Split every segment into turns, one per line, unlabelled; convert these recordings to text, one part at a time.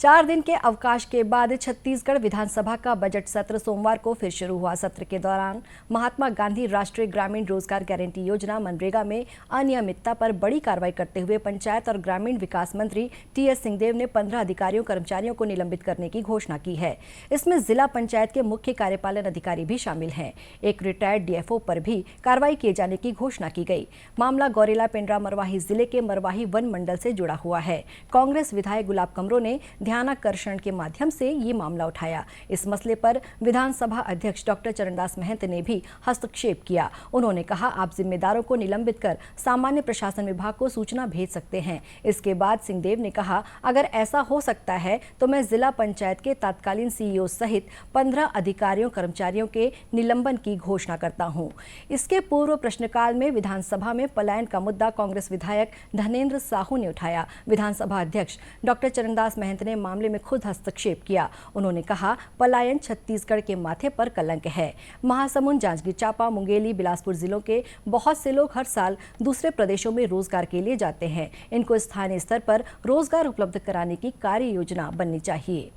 4 दिन के अवकाश के बाद छत्तीसगढ़ विधानसभा का बजट सत्र सोमवार को फिर शुरू हुआ। सत्र के दौरान महात्मा गांधी राष्ट्रीय ग्रामीण रोजगार गारंटी योजना मनरेगा में अनियमितता पर बड़ी कार्रवाई करते हुए पंचायत और ग्रामीण विकास मंत्री टीएस सिंहदेव ने 15 अधिकारियों कर्मचारियों को निलंबित करने की घोषणा की है। इसमें जिला पंचायत के मुख्य कार्यपालन अधिकारी भी शामिल हैं। एक रिटायर्ड डीएफओ पर भी कार्रवाई किए जाने की घोषणा की गई। मामला गौरेला पेंड्रा मरवाही जिले के मरवाही वन मंडल से जुड़ा हुआ है। कांग्रेस विधायक गुलाब कमरो ने ध्यानाकर्षण के माध्यम से ये मामला उठाया। इस मसले पर विधानसभा अध्यक्ष डॉक्टर चरणदास महंत ने भी हस्तक्षेप किया। उन्होंने कहा, आप जिम्मेदारों को निलंबित कर सामान्य प्रशासन विभाग को सूचना भेज सकते हैं। इसके बाद सिंहदेव ने कहा, अगर ऐसा हो सकता है तो मैं जिला पंचायत के तत्कालीन सीईओ सहित 15 अधिकारियों कर्मचारियों के निलंबन की घोषणा करता हूं। इसके पूर्व प्रश्नकाल में विधानसभा में पलायन का मुद्दा कांग्रेस विधायक धनेंद्र साहू ने उठाया। विधानसभा अध्यक्ष डॉक्टर चरणदास महंत ने मामले में खुद हस्तक्षेप किया। उन्होंने कहा, पलायन छत्तीसगढ़ के माथे पर कलंक है। महासमुंद, जांजगीर चांपा, मुंगेली, बिलासपुर जिलों के बहुत से लोग हर साल दूसरे प्रदेशों में रोजगार के लिए जाते हैं। इनको स्थानीय स्तर पर रोजगार उपलब्ध कराने की कार्य योजना बननी चाहिए।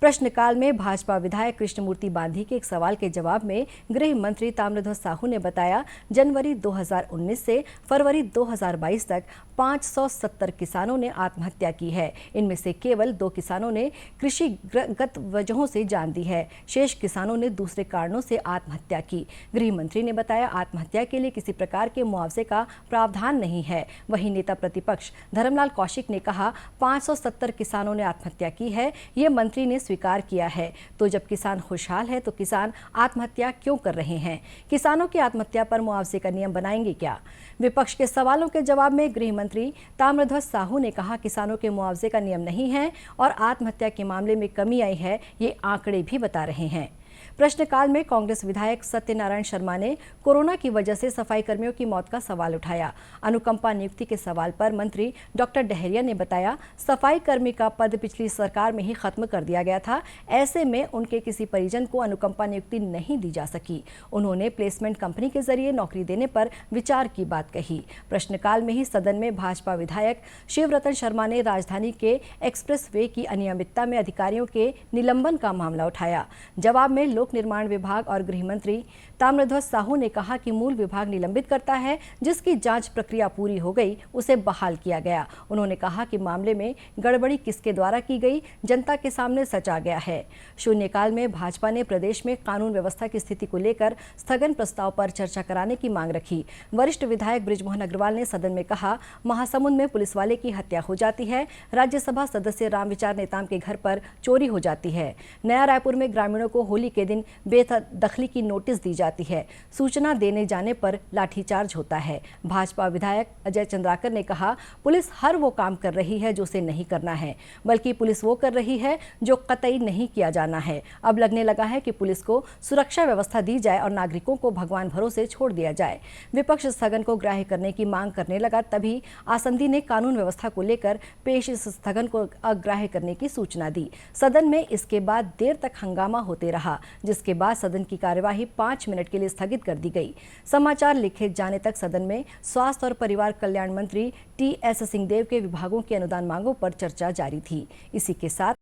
प्रश्नकाल में भाजपा विधायक कृष्णमूर्ति बांधी के एक सवाल के जवाब में गृह मंत्री ताम्रध्वज साहू ने बताया, जनवरी 2019 से फरवरी 2022 तक 570 किसानों ने आत्महत्या की है। इनमें से केवल 2 किसानों ने कृषिगत वजहों से जान दी है। शेष किसानों ने दूसरे कारणों से आत्महत्या की। गृह मंत्री ने बताया, आत्महत्या के लिए किसी प्रकार के मुआवजे का प्रावधान नहीं है। वहीं नेता प्रतिपक्ष धर्मलाल कौशिक ने कहा, 570 किसानों ने आत्महत्या की है, ये मंत्री ने स्वीकार किया है। तो जब किसान खुशहाल है तो किसान आत्महत्या क्यों कर रहे हैं? किसानों की आत्महत्या पर मुआवजे का नियम बनाएंगे क्या? विपक्ष के सवालों के जवाब में गृह मंत्री ताम्रध्वज साहू ने कहा, किसानों के मुआवजे का नियम नहीं है और आत्महत्या के मामले में कमी आई है, ये आंकड़े भी बता रहे हैं। प्रश्नकाल में कांग्रेस विधायक सत्यनारायण शर्मा ने कोरोना की वजह से सफाई कर्मियों की मौत का सवाल उठाया। अनुकंपा नियुक्ति के सवाल पर मंत्री डॉक्टर डहरिया ने बताया, सफाई कर्मी का पद पिछली सरकार में ही खत्म कर दिया गया था। ऐसे में उनके किसी परिजन को अनुकंपा नियुक्ति नहीं दी जा सकी। उन्होंने प्लेसमेंट कंपनी के जरिए नौकरी देने पर विचार की बात कही। प्रश्नकाल में ही सदन में भाजपा विधायक शिवरतन शर्मा ने राजधानी के एक्सप्रेस वे की अनियमितता में अधिकारियों के निलंबन का मामला उठाया। जवाब में लोक निर्माण विभाग और गृह मंत्री ताम्रध्वज साहू ने कहा कि मूल विभाग निलंबित करता है, जिसकी जांच प्रक्रिया पूरी हो गई उसे बहाल किया गया। उन्होंने कहा कि मामले में गड़बड़ी किसके द्वारा की गई, जनता के सामने सच आ गया है। शून्यकाल में भाजपा ने प्रदेश में कानून व्यवस्था की स्थिति को लेकर स्थगन प्रस्ताव पर चर्चा कराने की मांग रखी। वरिष्ठ विधायक बृजमोहन अग्रवाल ने सदन में कहा, महासमुंद में पुलिस वाले की हत्या हो जाती है, राज्यसभा सदस्य रामविचार नेताम के घर पर चोरी हो जाती है, नया रायपुर में ग्रामीणों को होली के दिन बेदखली की नोटिस दी जाती है, सूचना देने जाने पर लाठीचार्ज होता है। भाजपा विधायक अजय चंद्राकर ने कहा, पुलिस हर वो काम कर रही है जो उसे नहीं करना है, बल्कि पुलिस वो कर रही है जो कतई नहीं किया जाना है। अब लगने लगा है कि पुलिस को सुरक्षा व्यवस्था दी जाए और नागरिकों को भगवान भरोसे छोड़ दिया जाए। विपक्ष स्थगन को ग्राह्य करने की मांग करने लगा, तभी आसंदी ने कानून व्यवस्था को लेकर पेश इस स्थगन को अग्राह्य करने की सूचना दी। सदन में इसके बाद देर तक हंगामा होते रहा, जिसके बाद सदन की कार्यवाही 5 मिनट के लिए स्थगित कर दी गई। समाचार लिखे जाने तक सदन में स्वास्थ्य और परिवार कल्याण मंत्री टीएस सिंहदेव के विभागों की अनुदान मांगों पर चर्चा जारी थी। इसी के साथ